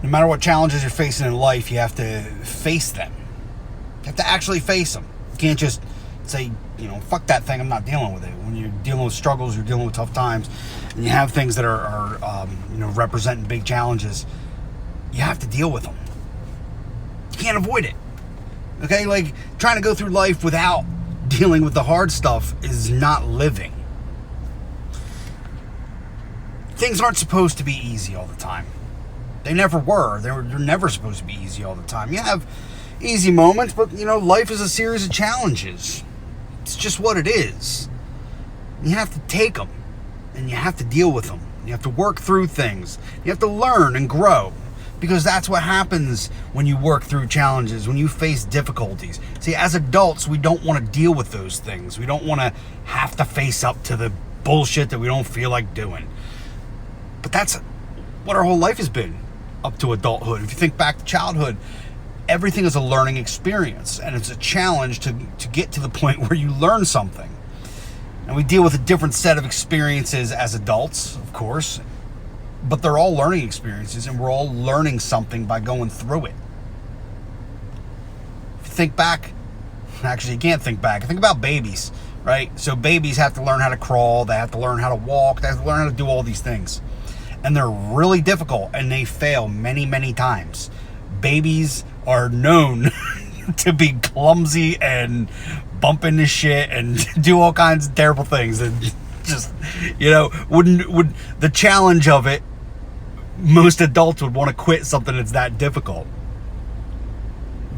No matter what challenges you're facing in life, you have to face them. You have to actually face them. You can't just say, fuck that thing, I'm not dealing with it. When you're dealing with struggles, you're dealing with tough times, and you have things that are representing big challenges, you have to deal with them. You can't avoid it. Okay? Like, trying to go through life without dealing with the hard stuff is not living. Things aren't supposed to be easy all the time. They never were. They're never supposed to be easy all the time. You have easy moments, but, life is a series of challenges. It's just what it is. You have to take them, and you have to deal with them. You have to work through things. You have to learn and grow, because that's what happens when you work through challenges, when you face difficulties. See, as adults, we don't want to deal with those things. We don't want to have to face up to the bullshit that we don't feel like doing. But that's what our whole life has been up to adulthood. If you think back to childhood, everything is a learning experience, and it's a challenge to get to the point where you learn something. And we deal with a different set of experiences as adults, of course, but they're all learning experiences, and we're all learning something by going through it. If you think back, actually you can't think back, think about babies, right? So babies have to learn how to crawl, they have to learn how to walk, they have to learn how to do all these things. And they're really difficult, and they fail many, many times. Babies are known to be clumsy and bump into shit and do all kinds of terrible things, and just would the challenge of it, most adults would want to quit something that's that difficult,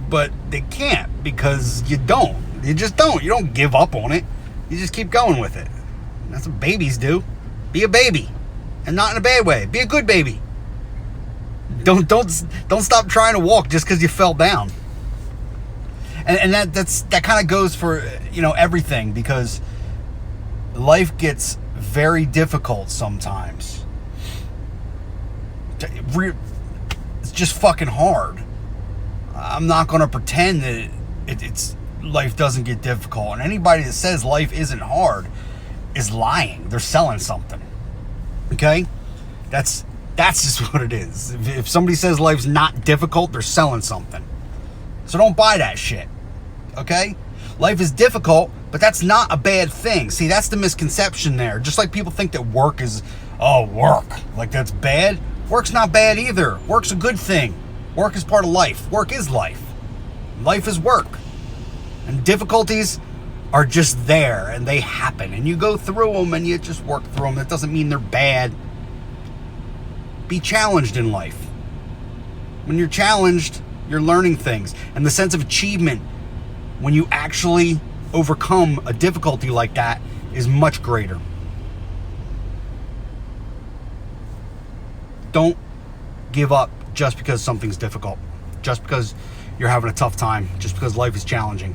but they can't, because you just don't give up on it. You just keep going with it. That's what babies do. Be a baby, and not in a bad way. Be a good baby. Don't stop trying to walk just because you fell down. And that kind of goes for everything, because life gets very difficult sometimes. It's just fucking hard. I'm not going to pretend that it's life doesn't get difficult. And anybody that says life isn't hard is lying. They're selling something. Okay? That's just what it is. If somebody says life's not difficult, they're selling something. So don't buy that shit. Okay? Life is difficult, but that's not a bad thing. See, that's the misconception there. Just like people think that work is, work, like that's bad. Work's not bad either. Work's a good thing. Work is part of life. Work is life. Life is work. And difficulties are just there, and they happen. And you go through them, and you just work through them. That doesn't mean they're bad. Be challenged in life. When you're challenged, you're learning things. And the sense of achievement when you actually overcome a difficulty like that is much greater. Don't give up just because something's difficult. Just because you're having a tough time. Just because life is challenging.